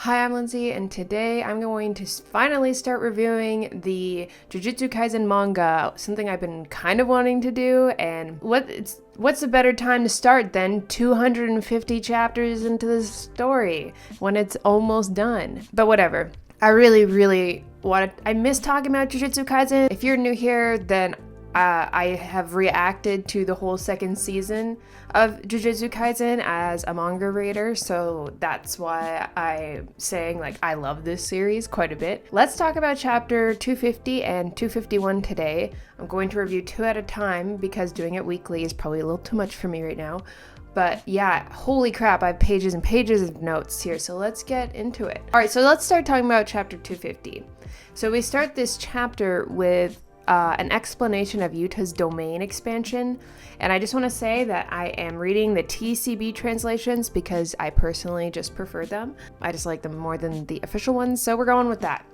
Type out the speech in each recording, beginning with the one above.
Hi, I'm Lindsay, and today I'm going to finally start reviewing the Jujutsu Kaisen manga, something I've been kind of wanting to do, and what's a better time to start than 250 chapters into the story when it's almost done? But whatever. I really I miss talking about Jujutsu Kaisen. If you're new here, then I have reacted to the whole second season of Jujutsu Kaisen as a manga reader, so that's why I'm saying I love this series quite a bit. Let's talk about chapter 250 and 251 today. I'm going to review two at a time because doing it weekly is probably a little too much for me right now. But yeah, holy crap, I have pages and pages of notes here, so let's get into it. Alright, so let's start talking about chapter 250. So we start this chapter with an explanation of Yuta's domain expansion, and I just want to say that I am reading the TCB translations because I personally just prefer them. I just like them more than the official ones, so we're going with that.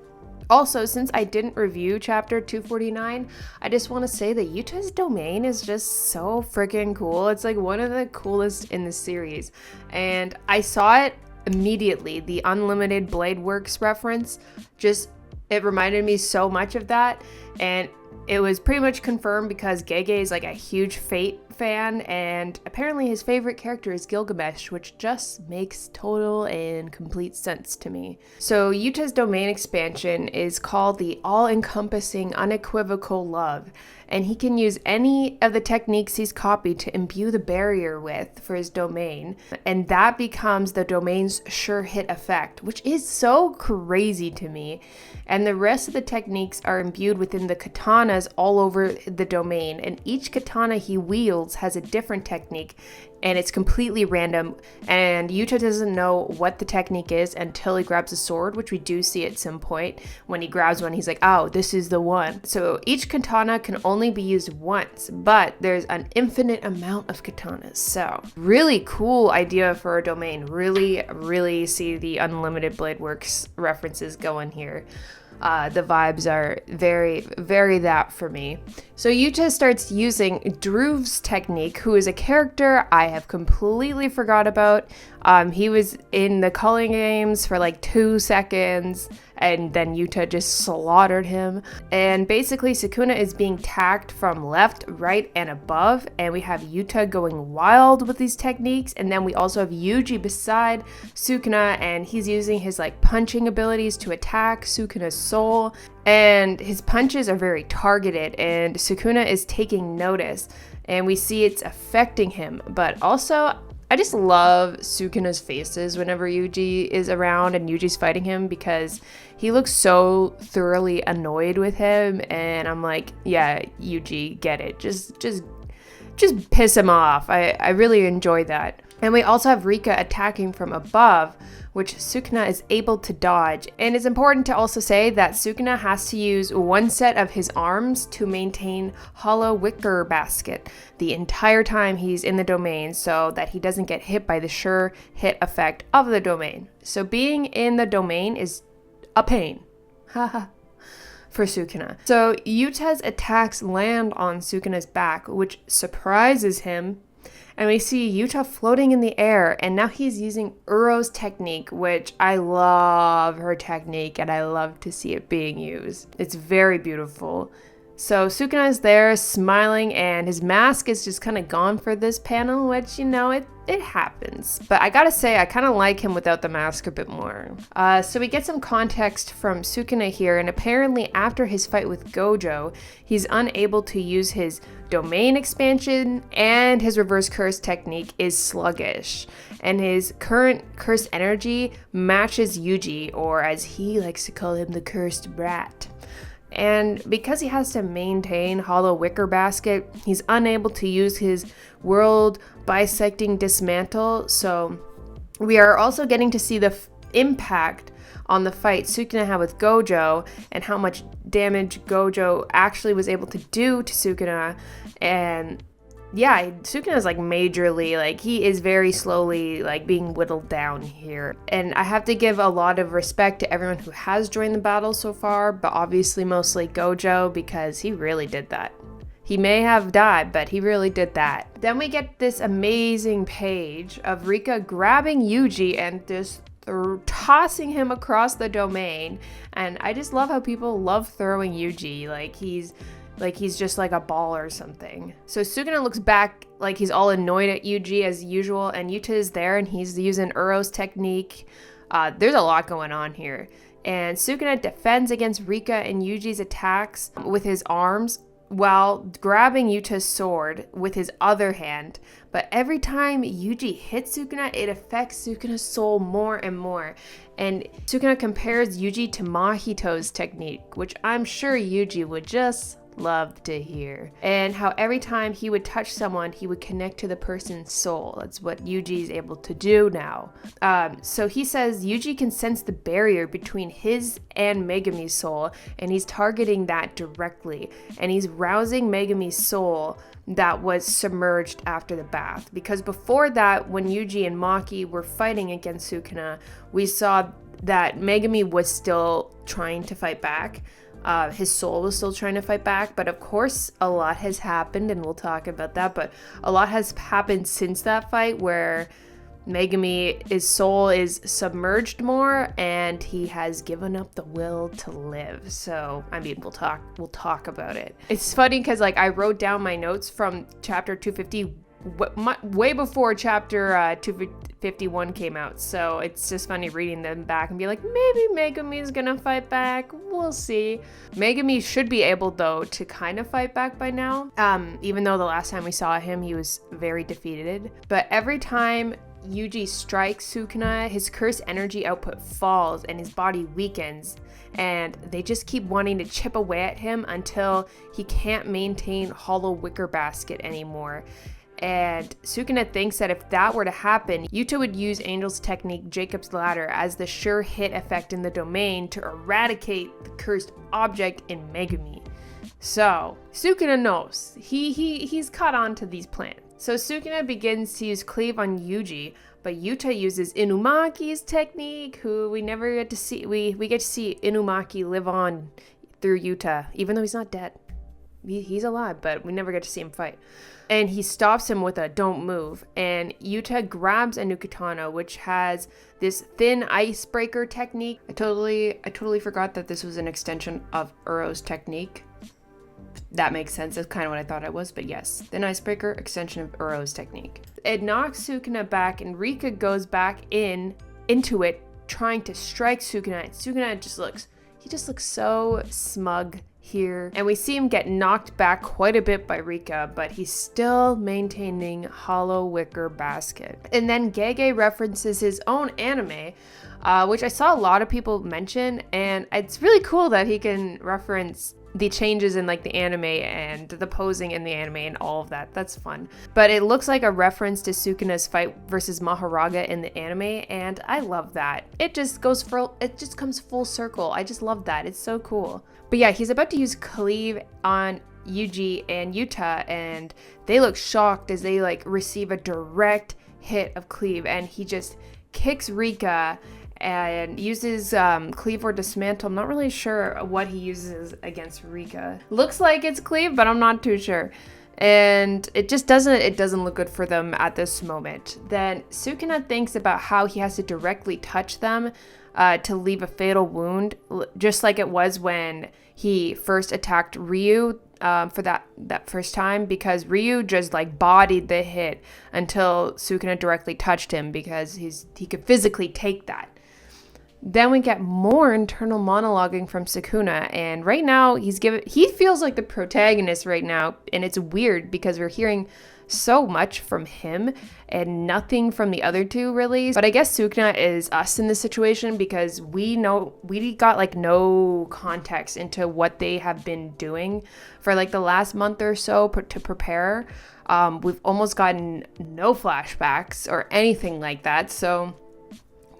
Also, since I didn't review chapter 249, I just want to say that Yuta's domain is just so freaking cool. It's like one of the coolest in the series, and I saw it immediately. The Unlimited Blade Works reference, it reminded me so much of that, and it was pretty much confirmed because Gege is like a huge Fate fan, and apparently his favorite character is Gilgamesh, which just makes total and complete sense to me. So Yuta's domain expansion is called the All-Encompassing Unequivocal Love, and he can use any of the techniques he's copied to imbue the barrier with for his domain, and that becomes the domain's sure hit effect, which is so crazy to me. And the rest of the techniques are imbued within the katanas all over the domain, and each katana he wields has a different technique, and it's completely random, and Yuta doesn't know what the technique is until he grabs a sword, which we do see at some point. When he grabs one, he's like, oh, this is the one. So each katana can only be used once, but there's an infinite amount of katanas. So really cool idea for a domain. Really see the Unlimited Blade Works references going here. The vibes are very that for me. So Yuta starts using Druv's technique, who is a character I have completely forgot about. He was in the Culling Games for like 2 seconds, and then Yuta just slaughtered him. And basically Sukuna is being attacked from left, right, and above, and we have Yuta going wild with these techniques, and then we also have Yuji beside Sukuna, and he's using his punching abilities to attack Sukuna's soul, and his punches are very targeted, and Sukuna is taking notice, and we see it's affecting him. But also, I just love Sukuna's faces whenever Yuji is around and Yuji's fighting him, because he looks so thoroughly annoyed with him, and I'm like, yeah, Yuji, get it. Just piss him off. I really enjoy that. And we also have Rika attacking from above, which Sukuna is able to dodge. And it's important to also say that Sukuna has to use one set of his arms to maintain hollow wicker basket the entire time he's in the domain, so that he doesn't get hit by the sure hit effect of the domain. So being in the domain is a pain. Haha. For Sukuna. So Yuta's attacks land on Sukuna's back, which surprises him. And we see Yuta floating in the air, and now he's using Uro's technique, which I love her technique, and I love to see it being used. It's very beautiful. So Sukuna is there smiling, and his mask is just kind of gone for this panel, which, it happens. But I gotta say, I kind of like him without the mask a bit more. So we get some context from Sukuna here, and apparently after his fight with Gojo, he's unable to use his domain expansion, and his reverse curse technique is sluggish. And his current curse energy matches Yuji, or as he likes to call him, the cursed brat. And because he has to maintain hollow wicker basket, he's unable to use his world bisecting dismantle. So we are also getting to see the impact on the fight Sukuna had with Gojo, and how much damage Gojo actually was able to do to Sukuna. And yeah, Sukuna's majorly, he is very slowly being whittled down here. And I have to give a lot of respect to everyone who has joined the battle so far, but obviously mostly Gojo, because he really did that. He may have died, but he really did that. Then we get this amazing page of Rika grabbing Yuji and just tossing him across the domain. And I just love how people love throwing Yuji. Like he's just like a ball or something. So Sukuna looks back like he's all annoyed at Yuji as usual, and Yuta is there and he's using Uro's technique. There's a lot going on here. And Sukuna defends against Rika and Yuji's attacks with his arms while grabbing Yuta's sword with his other hand. But every time Yuji hits Sukuna, it affects Sukuna's soul more and more. And Sukuna compares Yuji to Mahito's technique, which I'm sure Yuji would just love to hear. And how every time he would touch someone, he would connect to the person's soul. That's what Yuji is able to do now. So he says Yuji can sense the barrier between his and Megami's soul, and he's targeting that directly. And he's rousing Megami's soul that was submerged after the bath. Because before that, when Yuji and Maki were fighting against Sukuna, we saw that Megami was still trying to fight back. His soul was still trying to fight back, but of course a lot has happened, and we'll talk about that, but a lot has happened since that fight where Megami's soul is submerged more and he has given up the will to live. So, I mean, we'll talk about it. It's funny because like I wrote down my notes from chapter 250 way before chapter 251 came out, so it's just funny reading them back and be like, maybe Megami's gonna fight back, we'll see. Megami should be able though to kind of fight back by now, even though the last time we saw him he was very defeated. But every time Yuji strikes Sukuna, his cursed energy output falls and his body weakens, and they just keep wanting to chip away at him until he can't maintain hollow wicker basket anymore. And Sukuna thinks that if that were to happen, Yuta would use Angel's technique, Jacob's Ladder, as the sure hit effect in the domain to eradicate the cursed object in Megami. So, Sukuna knows. He's caught on to these plans. So Sukuna begins to use Cleave on Yuji, but Yuta uses Inumaki's technique, who we never get to see. We get to see Inumaki live on through Yuta, even though he's not dead. He's alive, but we never get to see him fight. And he stops him with a don't move. And Yuta grabs a Nukatana, which has this thin icebreaker technique. I totally forgot that this was an extension of Uro's technique. That makes sense. That's kind of what I thought it was. But yes, thin icebreaker, extension of Uro's technique. It knocks Sukuna back, and Rika goes back into it, trying to strike Sukuna. And Sukuna just looks so smug here, and we see him get knocked back quite a bit by Rika, but he's still maintaining hollow wicker basket. And then Gege references his own anime, which I saw a lot of people mention, and it's really cool that he can reference the changes in like the anime and the posing in the anime and all of that. That's fun. But it looks like a reference to Sukuna's fight versus Maharaga in the anime, and I love that. It just comes full circle. I just love that. It's so cool. But yeah, he's about to use Cleave on Yuji and Yuta, and they look shocked as they like receive a direct hit of Cleave, and he just kicks Rika and uses Cleave or Dismantle. I'm not really sure what he uses against Rika. Looks like it's Cleave, but I'm not too sure. And it doesn't look good for them at this moment. Then Sukuna thinks about how he has to directly touch them to leave a fatal wound, just like it was when he first attacked Ryu for that first time, because Ryu just like bodied the hit until Sukuna directly touched him because he could physically take that. Then we get more internal monologuing from Sukuna, and right now he feels like the protagonist right now, and it's weird because we're hearing so much from him and nothing from the other two really. But I guess Sukuna is us in this situation because we got like no context into what they have been doing for like the last month or so to prepare. We've almost gotten no flashbacks or anything like that, so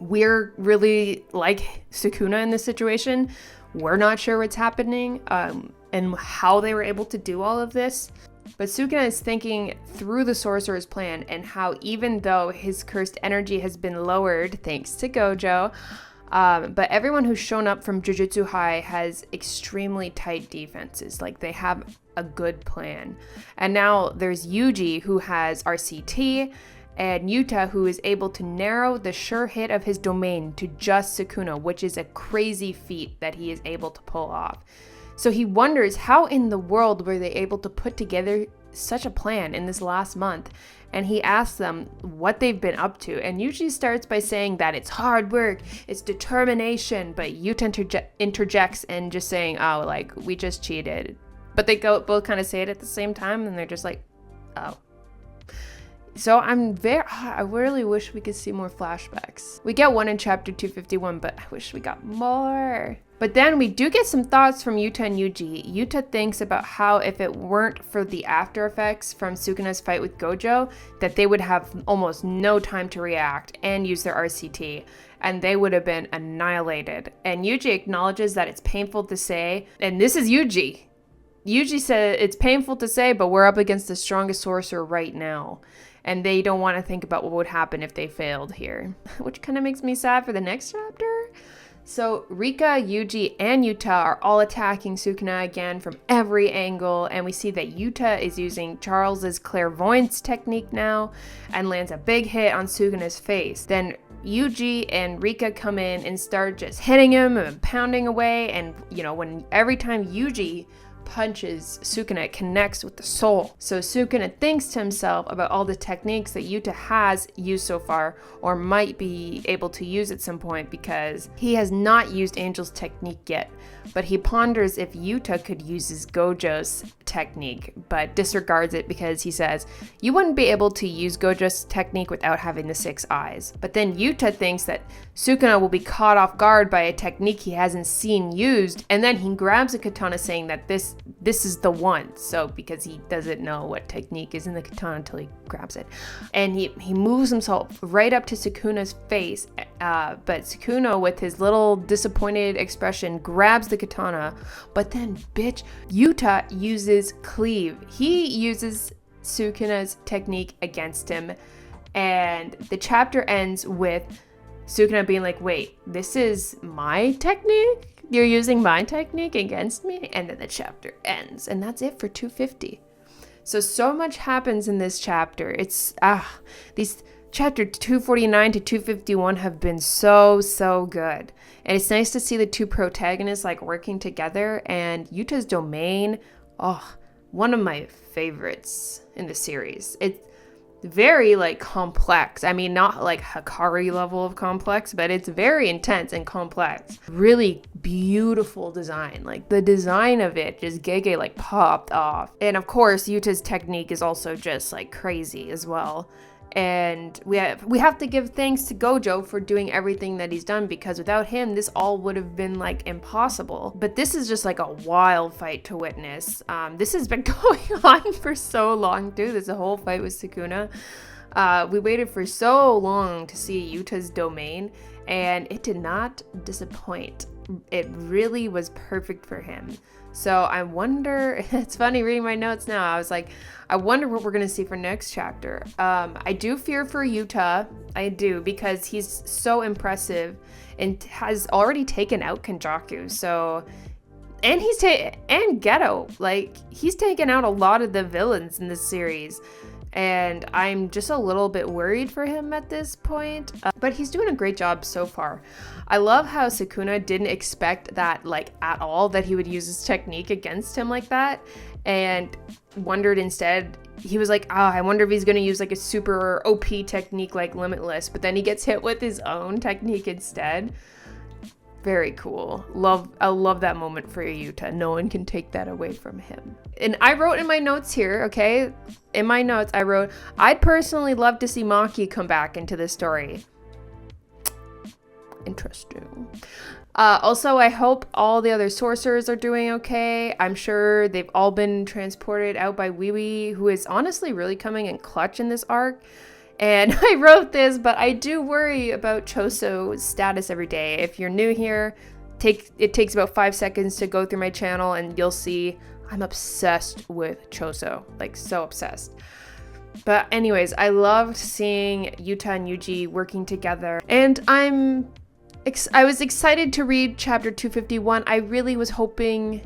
we're really like Sukuna in this situation. We're not sure what's happening and how they were able to do all of this. But Sukuna is thinking through the sorcerer's plan and how even though his cursed energy has been lowered thanks to Gojo, but everyone who's shown up from Jujutsu High has extremely tight defenses. Like they have a good plan. And now there's Yuji who has RCT, and Yuta, who is able to narrow the sure hit of his domain to just Sukuna, which is a crazy feat that he is able to pull off. So he wonders how in the world were they able to put together such a plan in this last month, and he asks them what they've been up to, and Yuji starts by saying that it's hard work, it's determination, but Yuta interjects and just saying, oh, like, we just cheated. But they both kind of say it at the same time, and they're just like, oh. So I really wish we could see more flashbacks. We get one in chapter 251, but I wish we got more. But then we do get some thoughts from Yuta and Yuji. Yuta thinks about how if it weren't for the after effects from Sukuna's fight with Gojo, that they would have almost no time to react and use their RCT, and they would have been annihilated. And Yuji acknowledges that it's painful to say, and this is Yuji. Yuji said it's painful to say, but we're up against the strongest sorcerer right now. And they don't want to think about what would happen if they failed here, which kind of makes me sad for the next chapter. So Rika, Yuji, and Yuta are all attacking Sukuna again from every angle, and we see that Yuta is using Charles's clairvoyance technique now and lands a big hit on Sukuna's face. Then Yuji and Rika come in and start just hitting him and pounding away, and every time Yuji punches Sukuna, it connects with the soul. So Sukuna thinks to himself about all the techniques that Yuta has used so far, or might be able to use at some point, because he has not used Angel's technique yet. But he ponders if Yuta could use his Gojo's technique, but disregards it because he says, you wouldn't be able to use Gojo's technique without having the 6 eyes. But then Yuta thinks that Sukuna will be caught off guard by a technique he hasn't seen used, and then he grabs a katana saying that this is the one. So because he doesn't know what technique is in the katana until he grabs it. And he moves himself right up to Sukuna's face, but Sukuna, with his little disappointed expression, grabs the katana. But then, Yuta uses cleave. He uses Sukuna's technique against him, and the chapter ends with Sukuna being like, wait, this is my technique? You're using my technique against me? And then the chapter ends, and that's it for 250. So much happens in this chapter. These chapter 249 to 251 have been so good. And it's nice to see the two protagonists like working together, and Yuta's domain, one of my favorites in the series. It's very like complex. I mean, not like Hikari level of complex, but it's very intense and complex. Really beautiful design. Like the design of it, just Gege like popped off. And of course, Yuta's technique is also just like crazy as well. And we have to give thanks to Gojo for doing everything that he's done, because without him, this all would have been like impossible. But this is just like a wild fight to witness. This has been going on for so long too. There's a whole fight with Sukuna. We waited for so long to see Yuta's domain, and it did not disappoint. It really was perfect for him. So I wonder, it's funny reading my notes now, I was like, I wonder what we're going to see for next chapter. I do fear for Yuta, I do, because he's so impressive and has already taken out Kenjaku, so, and and Geto, like, he's taken out a lot of the villains in this series. And I'm just a little bit worried for him at this point, but he's doing a great job so far. I love how Sukuna didn't expect that like at all, that he would use his technique against him like that, and wondered instead, he was like, I wonder if he's going to use like a super OP technique like Limitless, but then he gets hit with his own technique instead. Very cool. I love that moment for Yuta. No one can take that away from him. And I wrote in my notes here, okay? In my notes, I wrote, I'd personally love to see Maki come back into the story. Interesting. Also, I hope all the other sorcerers are doing okay. I'm sure they've all been transported out by Wiwi, who is honestly really coming in clutch in this arc. And I wrote this, but I do worry about Choso's status every day. If you're new here, it takes about 5 seconds to go through my channel, and you'll see I'm obsessed with Choso, like so obsessed. But anyways, I loved seeing Yuta and Yuji working together, and I was excited to read chapter 251. I really was hoping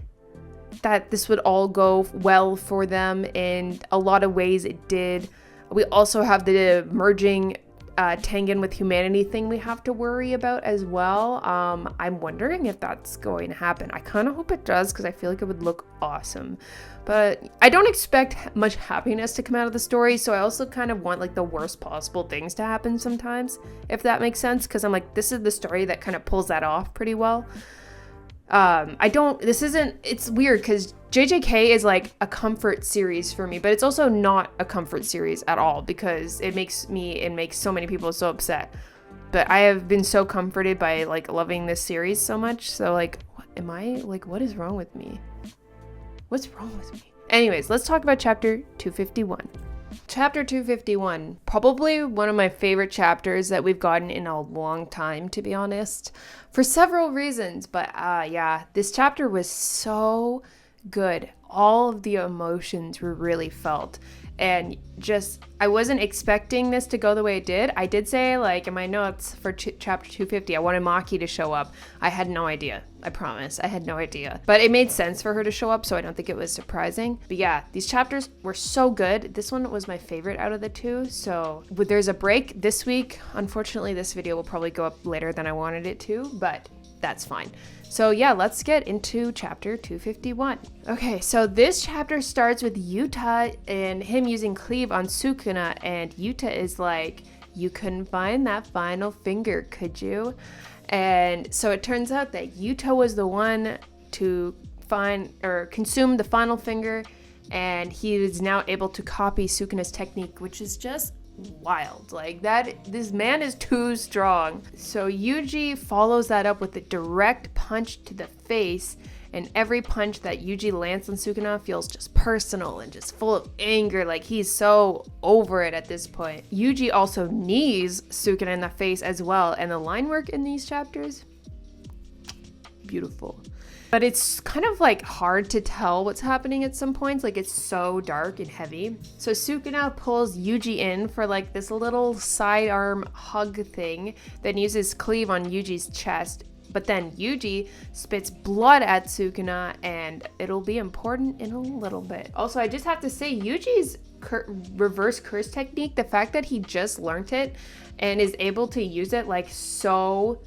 that this would all go well for them. In a lot of ways it did. We also have the merging Tengen with humanity thing we have to worry about as well. I'm wondering if that's going to happen. I kind of hope it does because I feel like it would look awesome. But I don't expect much happiness to come out of the story, so I also kind of want like the worst possible things to happen sometimes, if that makes sense, because I'm like, this is the story that kind of pulls that off pretty well. It's weird because JJK is like a comfort series for me, but it's also not a comfort series at all because it makes me and makes so many people so upset. But I have been so comforted by like loving this series so much. So like, what is wrong with me? What's wrong with me? Anyways, let's talk about chapter 251. Chapter 251, probably one of my favorite chapters that we've gotten in a long time, to be honest, for several reasons. But yeah, this chapter was so good. All of the emotions were really felt. And just, I wasn't expecting this to go the way it did. I did say, like, in my notes for chapter 250, I wanted Maki to show up. I had no idea. I promise. I had no idea. But it made sense for her to show up, so I don't think it was surprising. But yeah, these chapters were so good. This one was my favorite out of the two. So there's a break this week. Unfortunately, this video will probably go up later than I wanted it to, but that's fine. So yeah, let's get into chapter 251. Okay, so this chapter starts with Yuta and him using cleave on Sukuna, and Yuta is like, you couldn't find that final finger, could you? And so it turns out that Yuta was the one to find or consume the final finger, and he is now able to copy Sukuna's technique, which is just wild. Like that, this man is too strong. So Yuji follows that up with a direct punch to the face, and every punch that Yuji lands on Sukuna feels just personal and just full of anger. Like he's so over it at this point. Yuji also knees Sukuna in the face as well, and the line work in these chapters, beautiful. But it's kind of like hard to tell what's happening at some points. Like it's so dark and heavy. So Sukuna pulls Yuji in for like this little sidearm hug thing, then uses cleave on Yuji's chest. But then Yuji spits blood at Sukuna, and it'll be important in a little bit. Also, I just have to say, Yuji's reverse curse technique, the fact that he just learned it and is able to use it like so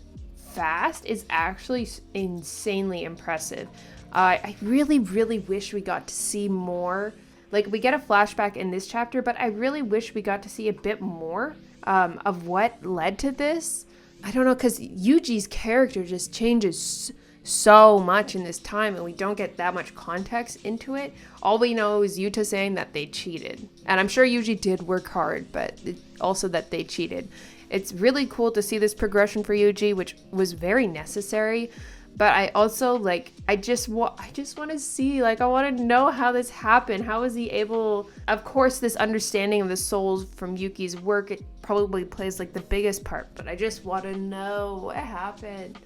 fast is actually insanely impressive. I really wish we got to see more. Like, we get a flashback in this chapter, but I really wish we got to see a bit more of what led to this. I don't know, because Yuji's character just changes so much in this time, and we don't get that much context into it. All we know is Yuta saying that they cheated. And I'm sure Yuji did work hard, but also that they cheated. It's really cool to see this progression for Yuji, which was very necessary. But I also, like, I just want to see, like, I want to know how this happened. How was he able... Of course, this understanding of the souls from Yuki's work, it probably plays, like, the biggest part. But I just want to know what happened.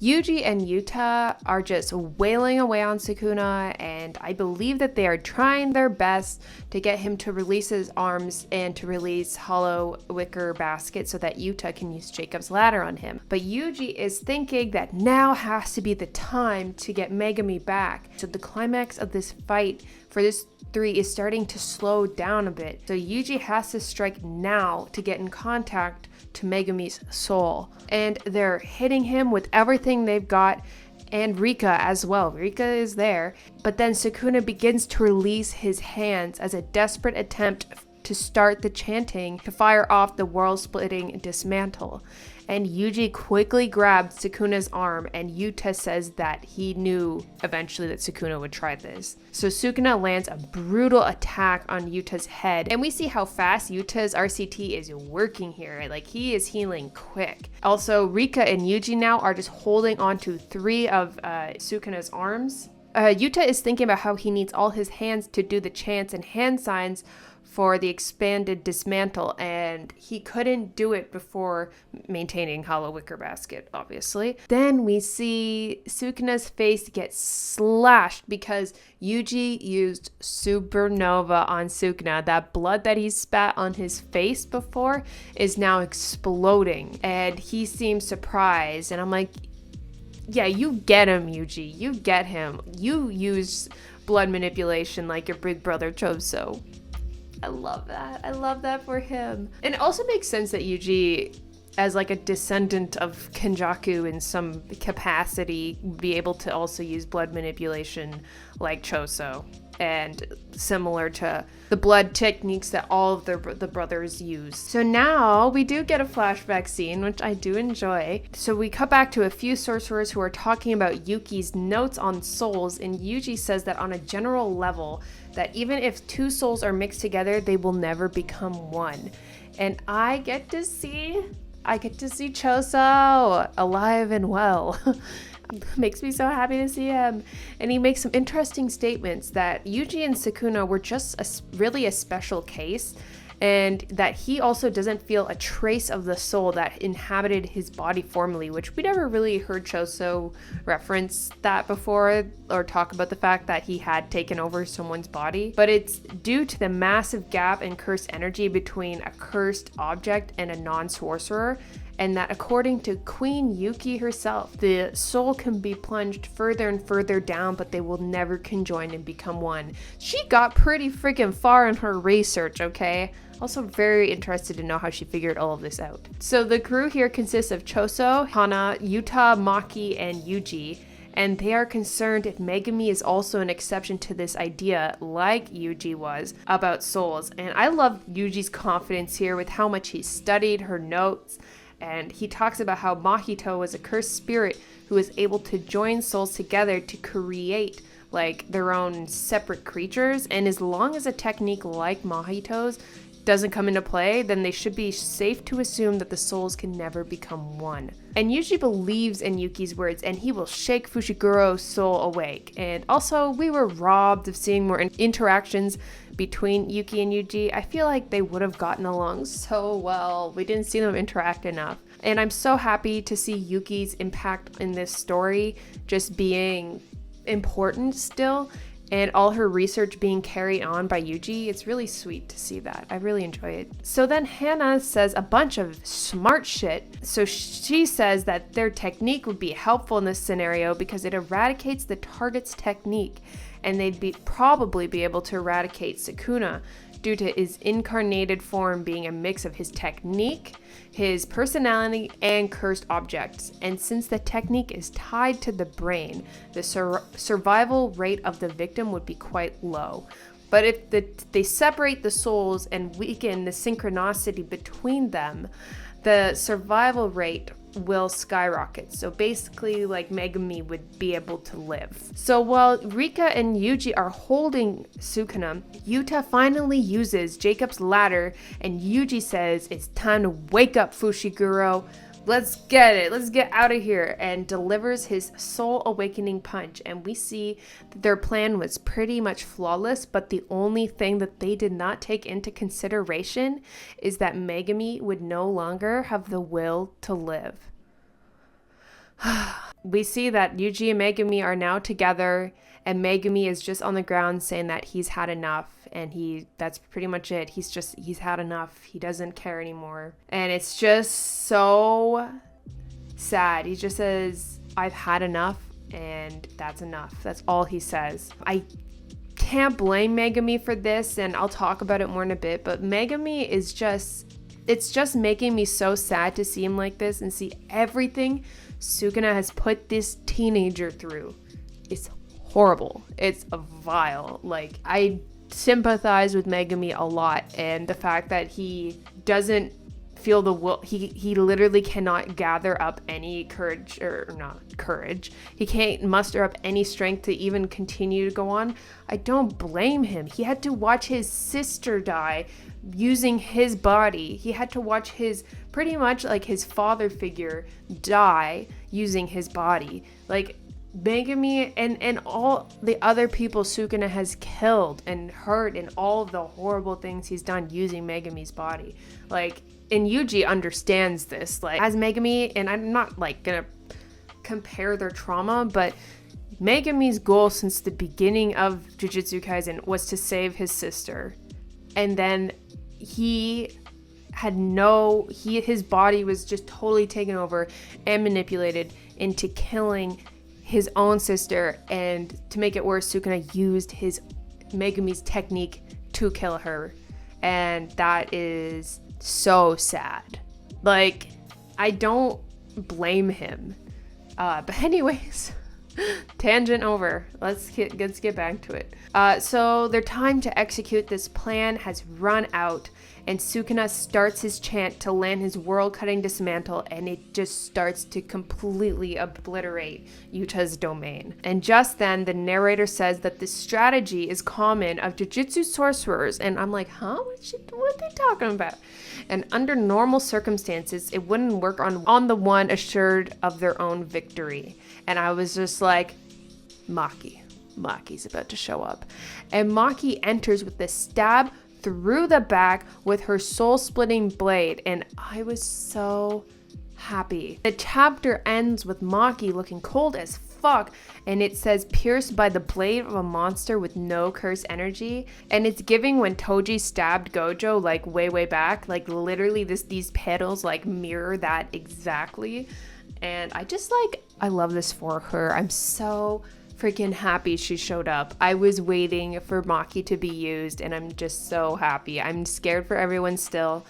Yuji and Yuta are just wailing away on Sukuna, and I believe that they are trying their best to get him to release his arms and to release Hollow Wicker Basket so that Yuta can use Jacob's Ladder on him. But Yuji is thinking that now has to be the time to get Megami back. So the climax of this fight for this 3 is starting to slow down a bit. So Yuji has to strike now to get in contact to Megami's soul, and they're hitting him with everything they've got, and Rika as well. Rika is there, but then Sukuna begins to release his hands as a desperate attempt to start the chanting to fire off the world-splitting dismantle. And Yuji quickly grabs Sukuna's arm, and Yuta says that he knew eventually that Sukuna would try this. So Sukuna lands a brutal attack on Yuta's head, and we see how fast Yuta's RCT is working here. Like, he is healing quick. Also, Rika and Yuji now are just holding on to 3 of Sukuna's arms. Yuta is thinking about how he needs all his hands to do the chants and hand signs for the expanded dismantle, and he couldn't do it before maintaining Hollow Wicker Basket, obviously. Then we see Sukuna's face get slashed because Yuji used Supernova on Sukuna. That blood that he spat on his face before is now exploding, and he seems surprised, and I'm like, yeah, you get him, Yuji. You get him. You use blood manipulation like your big brother Choso. I love that. I love that for him. And it also makes sense that Yuji, as like a descendant of Kenjaku in some capacity, be able to also use blood manipulation like Choso, and similar to the blood techniques that all of the brothers use. So now we do get a flashback scene, which I do enjoy. So we cut back to a few sorcerers who are talking about Yuki's notes on souls, and Yuji says that on a general level, that even if two souls are mixed together, they will never become one. And I get to see Choso alive and well. Makes me so happy to see him. And he makes some interesting statements that Yuji and Sukuna were just really a special case, and that he also doesn't feel a trace of the soul that inhabited his body formerly, which we never really heard Choso reference that before, or talk about the fact that he had taken over someone's body. But it's due to the massive gap in cursed energy between a cursed object and a non-sorcerer, and that according to Queen Yuki herself, the soul can be plunged further and further down, but they will never conjoin and become one. She got pretty freaking far in her research, okay? Also very interested to know how she figured all of this out. So the crew here consists of Choso, Hana, Yuta, Maki, and Yuji, and they are concerned if Megumi is also an exception to this idea, like Yuji was, about souls. And I love Yuji's confidence here with how much he studied her notes. And he talks about how Mahito was a cursed spirit who was able to join souls together to create like their own separate creatures. And as long as a technique like Mahito's doesn't come into play, then they should be safe to assume that the souls can never become one. And Yuji believes in Yuki's words, and he will shake Fushiguro's soul awake. And also, we were robbed of seeing more interactions between Yuki and Yuji. I feel like they would have gotten along so well. We didn't see them interact enough. And I'm so happy to see Yuki's impact in this story just being important still, and all her research being carried on by Yuji. It's really sweet to see that. I really enjoy it. So then Hana says a bunch of smart shit. So she says that their technique would be helpful in this scenario because it eradicates the target's technique, and they'd probably be able to eradicate Sukuna due to his incarnated form being a mix of his technique, his personality, and cursed objects. And since the technique is tied to the brain, the survival rate of the victim would be quite low. But if they separate the souls and weaken the synchronicity between them, the survival rate will skyrocket. So basically, like, Megumi would be able to live. So while Rika and Yuji are holding Sukuna, Yuta finally uses Jacob's ladder, and Yuji says, "It's time to wake up, Fushiguro. Let's get it. Let's get out of here," and delivers his soul awakening punch. And we see that their plan was pretty much flawless, but the only thing that they did not take into consideration is that Megumi would no longer have the will to live. We see that Yuji and Megumi are now together, and Megumi is just on the ground saying that he's had enough, and that's pretty much it. He's had enough. He doesn't care anymore. And it's just so sad. He just says, "I've had enough," and that's enough. That's all he says. I can't blame Megumi for this, and I'll talk about it more in a bit, but Megumi is it's just making me so sad to see him like this and see everything Sukuna has put this teenager through. It's horrible. It's vile. Like, I sympathize with Megumi a lot, and the fact that he doesn't feel the will, he literally cannot gather up any courage, or not courage, he can't muster up any strength to even continue to go on. I don't blame him. He had to watch his sister die using his body. He had to watch his, pretty much like his father figure, die using his body. Like, Megumi and all the other people Sukuna has killed and hurt, and all of the horrible things he's done using Megumi's body. Like, and Yuji understands this. Like, as Megumi, and I'm not like gonna compare their trauma, but Megumi's goal since the beginning of Jujutsu Kaisen was to save his sister. And then his body was just totally taken over and manipulated into killing his own sister, and to make it worse, Sukuna used Megumi's technique to kill her. and that is so sad. Like, I don't blame him. But anyways, tangent over. Let's get back to it. So their time to execute this plan has run out, and Sukuna starts his chant to land his world-cutting dismantle, and it just starts to completely obliterate Yuta's domain. And just then, the narrator says that this strategy is common of Jujutsu sorcerers, and I'm like, huh? What are they talking about? And under normal circumstances, it wouldn't work on the one assured of their own victory. And I was just like, Maki's about to show up. And Maki enters with the stab through the back with her soul-splitting blade, and I was so happy. The chapter ends with Maki looking cold as fuck, and it says pierced by the blade of a monster with no curse energy, and it's giving when Toji stabbed Gojo like way back, like literally these petals like mirror that exactly. And I love this for her. I'm so freaking happy she showed up. I was waiting for Maki to be used, and I'm just so happy. I'm scared for everyone still,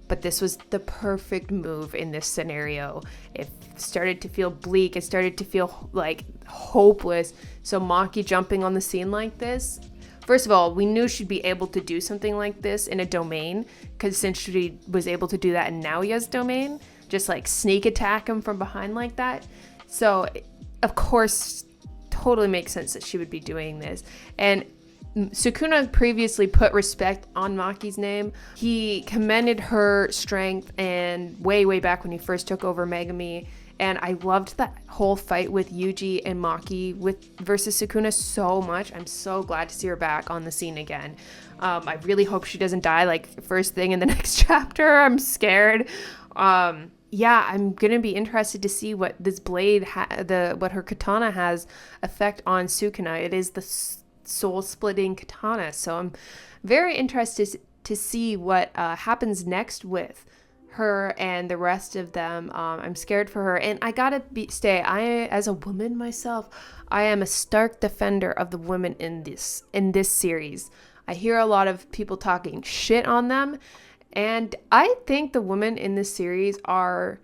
but this was the perfect move in this scenario. It started to feel bleak. It started to feel like hopeless. So Maki jumping on the scene like this, first of all, we knew she'd be able to do something like this in a domain, because since she was able to do that in Naoya's domain, just like sneak attack him from behind like that. So of course, totally makes sense that she would be doing this. And Sukuna previously put respect on Maki's name. He commended her strength and way back when he first took over Megami. And I loved that whole fight with Yuji and Maki versus Sukuna so much. I'm so glad to see her back on the scene again. I really hope she doesn't die like first thing in the next chapter. I'm scared. Yeah, I'm gonna be interested to see what this blade, what her katana has effect on Sukuna. It is the soul-splitting katana, so I'm very interested to see what happens next with her and the rest of them. I'm scared for her, and I gotta as a woman myself, I am a stark defender of the women in this series. I hear a lot of people talking shit on them, and I think the women in this series are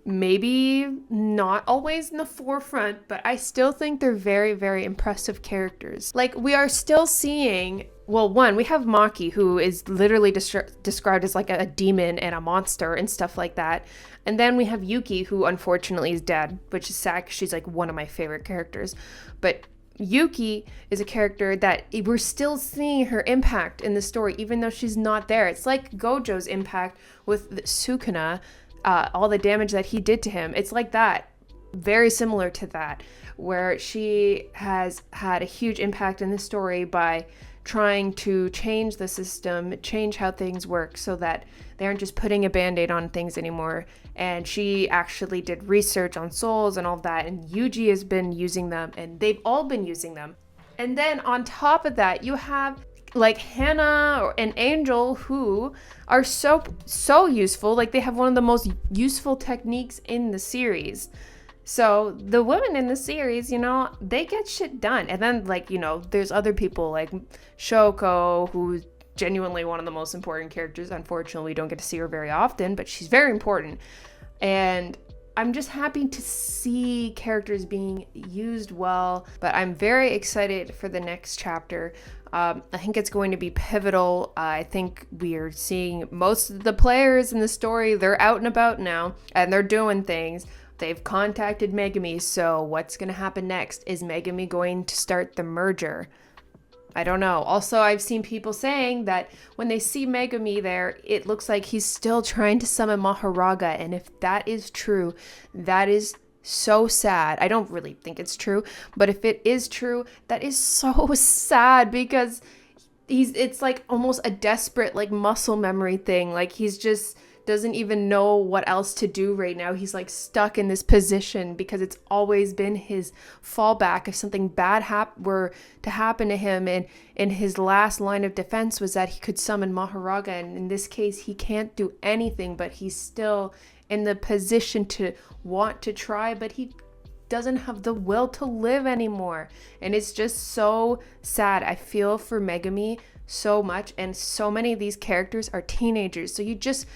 maybe not always in the forefront, but I still think they're very impressive characters. Like, we are still seeing, well, one, we have Maki, who is literally described as like a demon and a monster and stuff like that. And then we have Yuki, who unfortunately is dead, which is sad because she's like one of my favorite characters. But Yuki is a character that we're still seeing her impact in the story, even though she's not there. It's like Gojo's impact with Sukuna, all the damage that he did to him. It's like that, very similar to that, where she has had a huge impact in the story by trying to change the system, change how things work so that they aren't just putting a band-aid on things anymore. And she actually did research on souls and all that, and Yuji has been using them, and they've all been using them. And then on top of that, you have like Hannah and Angel, who are so useful. Like, they have one of the most useful techniques in the series. So the women in the series, you know, they get shit done. And then, like, you know, there's other people like Shoko, who's genuinely one of the most important characters. Unfortunately, we don't get to see her very often, but she's very important. And I'm just happy to see characters being used well, but I'm very excited for the next chapter. I think it's going to be pivotal. I think we are seeing most of the players in the story, they're out and about now, and they're doing things. They've contacted Megami, so what's going to happen next? Is Megami going to start the merger? I don't know. Also, I've seen people saying that when they see Megami there, it looks like he's still trying to summon Maharaga, and if that is true, that is so sad. I don't really think it's true, but if it is true, that is so sad, because it's like almost a desperate like muscle memory thing. Like, he's just doesn't even know what else to do right now. He's like stuck in this position because it's always been his fallback if something bad were to happen to him, and his last line of defense was that he could summon Maharaga, and in this case he can't do anything, but he's still in the position to want to try, but he doesn't have the will to live anymore, and it's just so sad. I feel for Megami so much, and so many of these characters are teenagers, so you just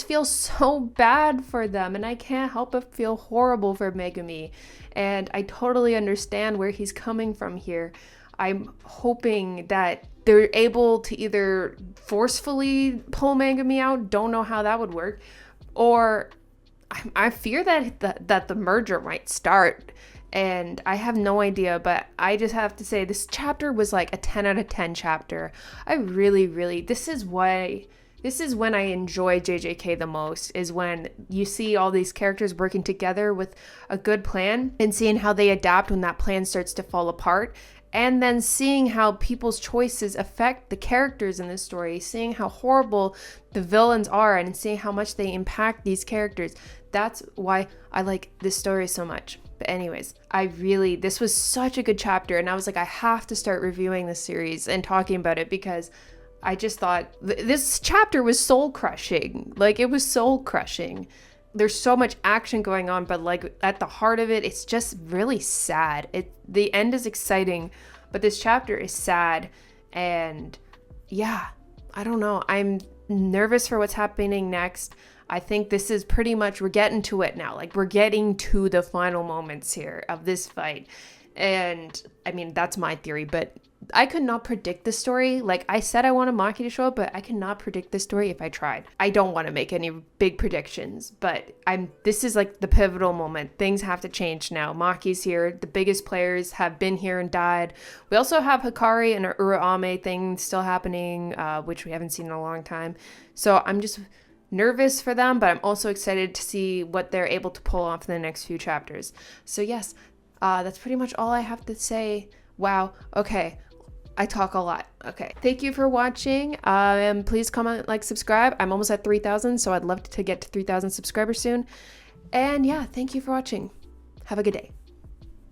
feel so bad for them, and I can't help but feel horrible for Megumi. And I totally understand where he's coming from here. I'm hoping that they're able to either forcefully pull Megumi out, don't know how that would work, or I fear that the merger might start, and I have no idea, but I just have to say this chapter was like a 10 out of 10 chapter. I really, this is when I enjoy JJK the most, is when you see all these characters working together with a good plan and seeing how they adapt when that plan starts to fall apart. And then seeing how people's choices affect the characters in this story, seeing how horrible the villains are, and seeing how much they impact these characters. That's why I like this story so much. But anyways, this was such a good chapter, and I was like, I have to start reviewing this series and talking about it, because I just thought this chapter was soul crushing. Like, it was soul crushing. There's so much action going on, but like at the heart of it, it's just really sad. The end is exciting, but this chapter is sad. And yeah, I don't know. I'm nervous for what's happening next. I think this is pretty much, we're getting to it now. Like, we're getting to the final moments here of this fight. And I mean, that's my theory, but I could not predict the story. Like I said, I wanted Maki to show up, but I could not predict the story if I tried. I don't want to make any big predictions, but this is like the pivotal moment. Things have to change now. Maki's here. The biggest players have been here and died. We also have Hikari and Urame thing still happening, which we haven't seen in a long time. So I'm just nervous for them, but I'm also excited to see what they're able to pull off in the next few chapters. So yes, that's pretty much all I have to say. Wow. Okay. I talk a lot. Okay. Thank you for watching. And please comment, like, subscribe. I'm almost at 3,000, so I'd love to get to 3,000 subscribers soon. And yeah, thank you for watching. Have a good day.